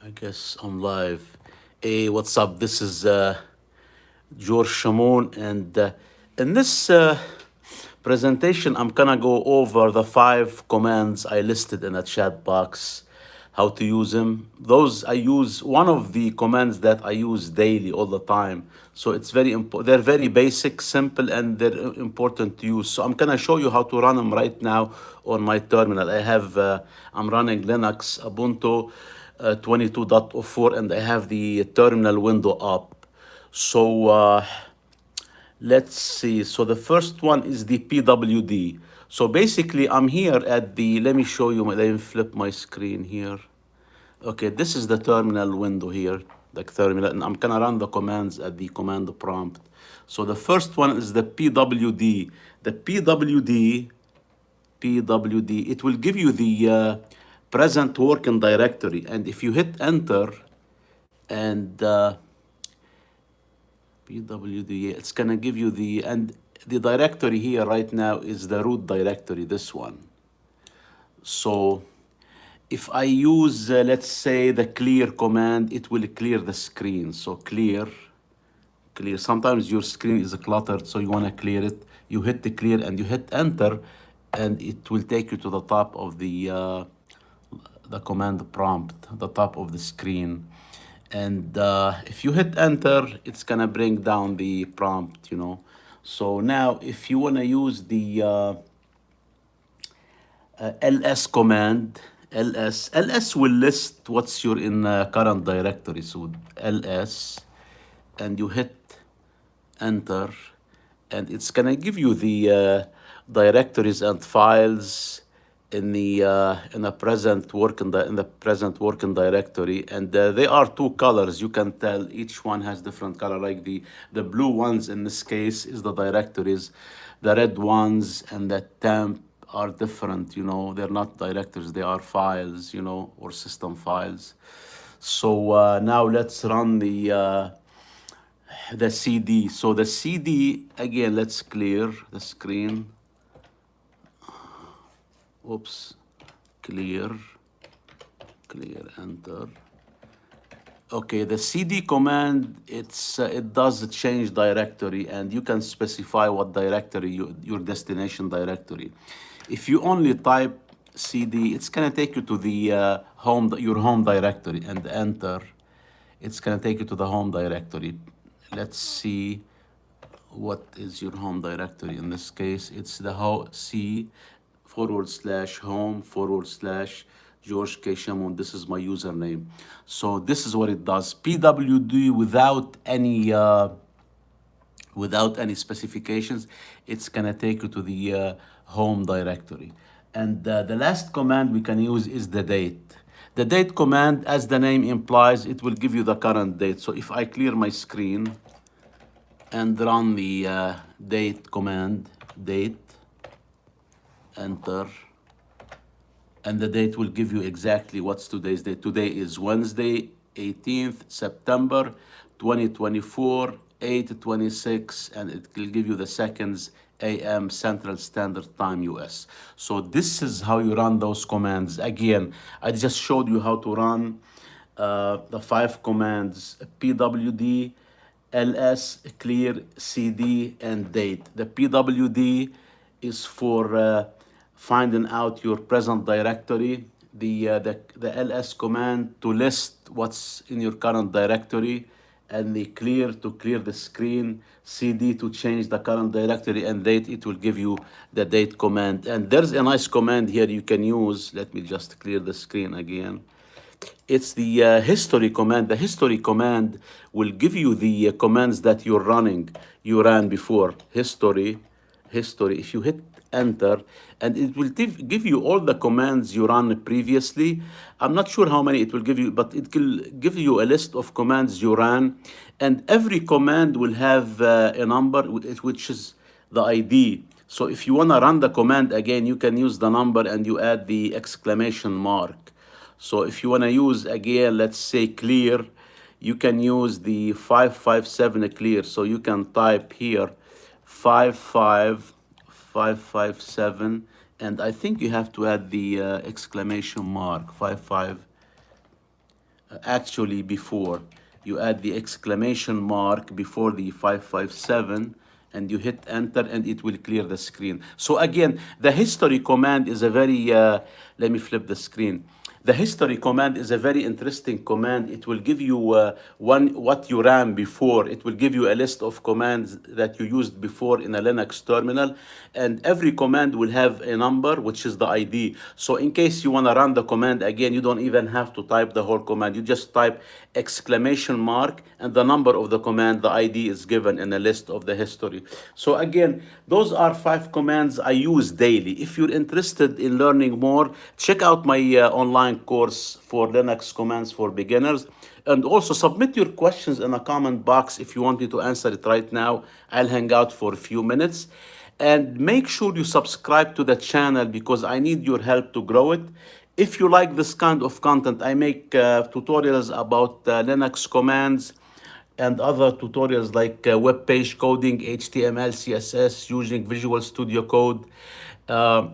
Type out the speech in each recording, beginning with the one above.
I guess I'm live. Hey, what's up? This is George Shamon, and in this presentation, I'm gonna go over the 5 commands I listed in a chat box, how to use them. Those I use one of the commands that I use daily all the time. So it's very important. They're very basic, simple, and they're important to use. So I'm gonna show you how to run them right now on my terminal. I'm running Linux Ubuntu 22.04, and I have the terminal window up. So let's see. So the first one is the PWD. So basically, I'm here at the, let me show you, let me flip my screen here. Okay, this is the terminal window here, the terminal, and I'm gonna run the commands at the command prompt. So the first one is the PWD. The PWD, it will give you the present working directory. And if you hit enter and PWD, it's gonna give you and the directory here right now is the root directory, this one. So if I use, let's say, the clear command, it will clear the screen. So clear. Sometimes your screen is cluttered, so you wanna clear it. You hit the clear and you hit enter, and it will take you to the top of the command prompt, the top of the screen. And if you hit enter, it's gonna bring down the prompt. So now if you wanna use the ls command, ls will list what's your in current directory. So ls, and you hit enter, and it's gonna give you the directories and files in the present working directory. And they are 2 colors. You can tell each one has different color. Like the blue ones in this case is the directories, the red ones and the temp are different. They're not directories, they are files, or system files. So now let's run the CD. So the CD, again, let's clear the screen. Oops, clear, enter. Okay, the CD command, it does change directory, and you can specify what directory, your destination directory. If you only type CD, it's gonna take you to the your home directory, and enter. It's gonna take you to the home directory. Let's see what is your home directory. In this case, it's the C/home/George K. Shamon. This is my username. So this is what it does. PWD without any specifications, it's gonna take you to the home directory. And the last command we can use is the date. The date command, as the name implies, it will give you the current date. So if I clear my screen and run the date command, date, enter, and the date will give you exactly what's today's date. Today is Wednesday, 18th September 2024, 8:26, and it will give you the seconds, AM Central Standard Time US. So this is how you run those commands. Again, I just showed you how to run the 5 commands: PWD, ls, clear, cd, and date. The PWD is for finding out your present directory. The ls command to list what's in your current directory, and the clear to clear the screen, cd to change the current directory, and date, it will give you the date command. And there's a nice command here you can use. Let me just clear the screen again. It's the history command. The history command will give you the commands that you ran before. History. If you hit enter, and it will give you all the commands you ran previously. I'm not sure how many it will give you, but it will give you a list of commands you ran, and every command will have a number, which is the ID. So if you want to run the command again, you can use the number and you add the exclamation mark. So if you want to use, again, let's say clear, you can use the 557 clear. So you can type here 55557, and I think you have to add the exclamation mark, actually before. You add the exclamation mark before the 557 and you hit enter and it will clear the screen. So again, the history command is a very, let me flip the screen. The history command is a very interesting command. It will give you what you ran before. It will give you a list of commands that you used before in a Linux terminal. And every command will have a number, which is the ID. So in case you want to run the command again, you don't even have to type the whole command. You just type exclamation mark and the number of the command, the ID is given in a list of the history. So again, those are 5 commands I use daily. If you're interested in learning more, check out my online course for Linux commands for beginners. And also submit your questions in a comment box if you want me to answer it right now. I'll hang out for a few minutes. And make sure you subscribe to the channel because I need your help to grow it. If you like this kind of content, I make tutorials about Linux commands and other tutorials like web page coding, HTML, CSS, using Visual Studio Code, uh,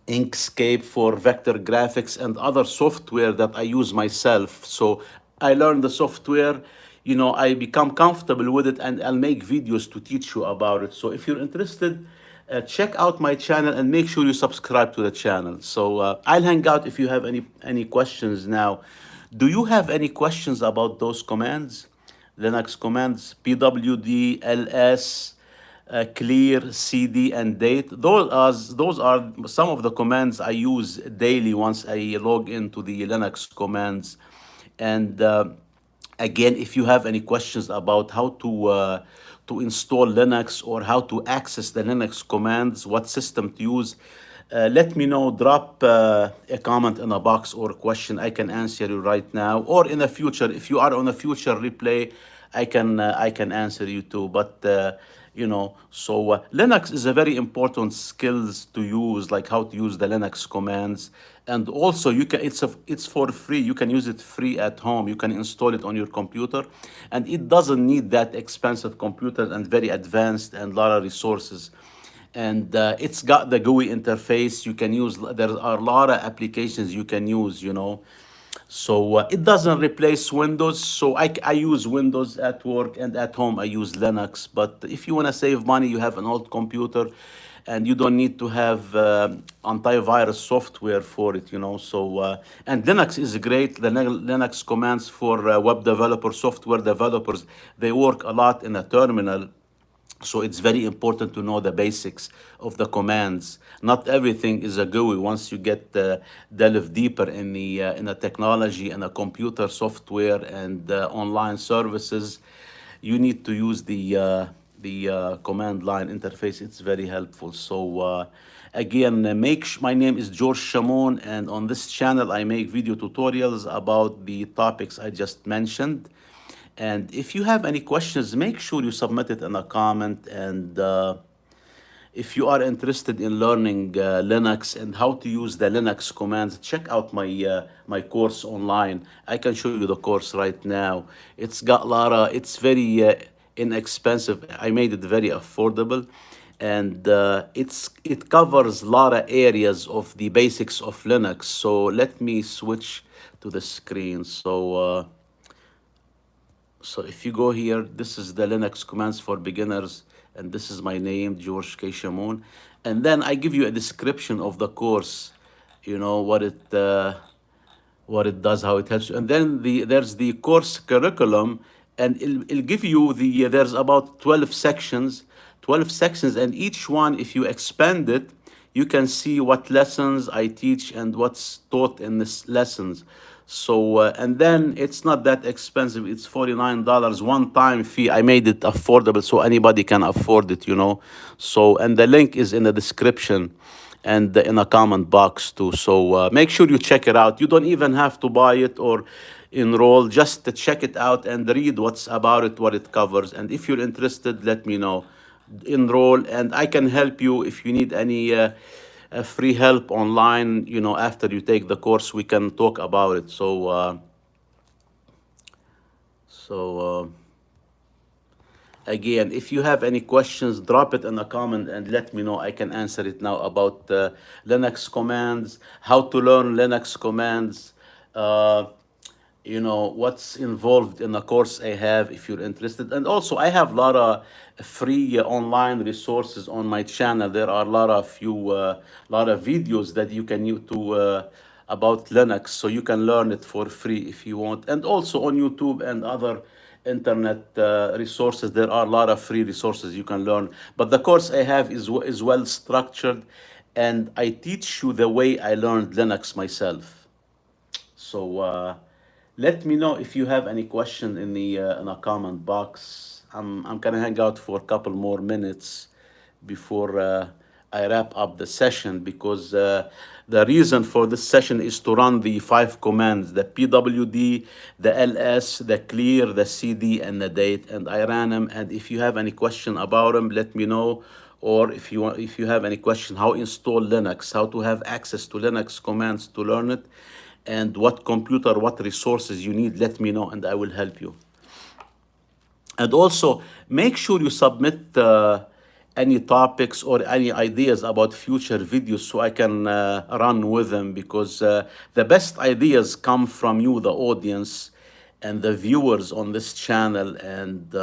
Inkscape for vector graphics, and other software that I use myself. So I learn the software, I become comfortable with it, and I'll make videos to teach you about it. So if you're interested, check out my channel and make sure you subscribe to the channel. So I'll hang out if you have any questions now. Do you have any questions about those commands? Linux commands, pwd, ls, clear, cd, and date. Those are some of the commands I use daily once I log into the Linux commands. And again, if you have any questions about how to install Linux or how to access the Linux commands, what system to use, let me know. Drop a comment in a box or a question. I can answer you right now, or in the future. If you are on a future replay, I can answer you too. But so Linux is a very important skills to use, like how to use the Linux commands. And also it's for free. You can use it free at home. You can install it on your computer, and it doesn't need that expensive computer and very advanced and a lot of resources. And it's got the GUI interface you can use. There are a lot of applications you can use. So it doesn't replace Windows. So I use Windows at work, and at home I use Linux. But if you want to save money, you have an old computer and you don't need to have antivirus software for it. So and Linux is great. The Linux commands for web developers, software developers, they work a lot in a terminal. So it's very important to know the basics of the commands. Not everything is a GUI. Once you get delve deeper in the technology and the computer software and online services, you need to use the command line interface. It's very helpful. So again, my name is George Shamon, and on this channel I make video tutorials about the topics I just mentioned. And if you have any questions, make sure you submit it in a comment. And if you are interested in learning Linux and how to use the Linux commands, check out my course online. I can show you the course right now. It's got a lot of, it's very inexpensive. I made it very affordable. And it covers a lot of areas of the basics of Linux. So let me switch to the screen. So if you go here, this is the Linux commands for beginners, and this is my name, George K. Shamon. And then I give you a description of the course, what it does, how it helps you. And then there's the course curriculum, and it'll give you there's about 12 sections, and each one, if you expand it, you can see what lessons I teach and what's taught in these lessons. So, and then it's not that expensive. It's $49 one-time fee. I made it affordable so anybody can afford it. So, and the link is in the description and in a comment box too. So make sure you check it out. You don't even have to buy it or enroll. Just to check it out and read what's about it, what it covers. And if you're interested, let me know. Enroll, and I can help you if you need any free help online. After you take the course, we can talk about it. So again, if you have any questions, drop it in a comment and let me know. I can answer it now about Linux commands, how to learn Linux commands. you know, what's involved in the course I have if you're interested. And also I have a lot of free online resources on my channel. There are a lot of videos that you can use to about Linux, so you can learn it for free if you want. And also on YouTube and other internet resources, there are a lot of free resources you can learn. But the course I have is well structured, and I teach you the way I learned Linux myself. So let me know if you have any question in a comment box. I'm gonna hang out for a couple more minutes before I wrap up the session, because the reason for this session is to run the 5 commands: the pwd, the ls, the clear, the cd, and the date. And I ran them. And if you have any question about them, let me know. Or if you have any question how install Linux, how to have access to Linux commands to learn it, and what computer, what resources you need, let me know and I will help you. And also make sure you submit any topics or any ideas about future videos so I can run with them, because the best ideas come from you, the audience, and the viewers on this channel and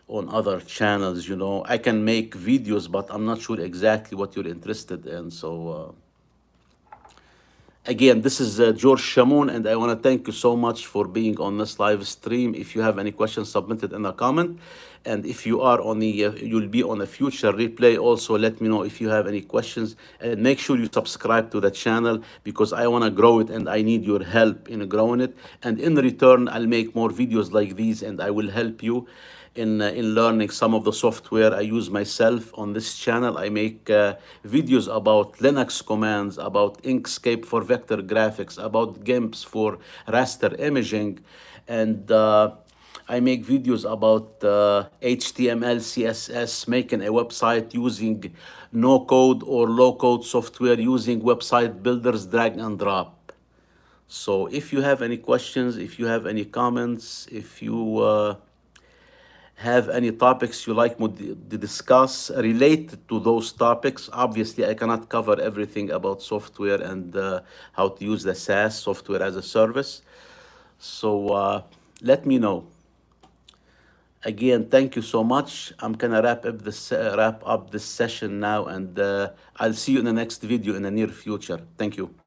on other channels. You know, I can make videos, but I'm not sure exactly what you're interested in. So again, this is George Shamoun, and I want to thank you so much for being on this live stream. If you have any questions, submit it in a comment. And if you are on the, you'll be on a future replay. Also, let me know if you have any questions. And make sure you subscribe to the channel, because I want to grow it and I need your help in growing it. And in return, I'll make more videos like these, and I will help you in learning some of the software I use myself on this channel. I make videos about Linux commands, about Inkscape for vector graphics, about GIMPs for raster imaging, and I make videos about HTML, CSS, making a website using no-code or low-code software, using website builders, drag and drop. So if you have any questions, if you have any comments, if you have any topics you like me to discuss related to those topics. Obviously, I cannot cover everything about software and how to use the SaaS, software as a service. So let me know. Again, thank you so much. I'm gonna wrap up this session now, and I'll see you in the next video in the near future. Thank you.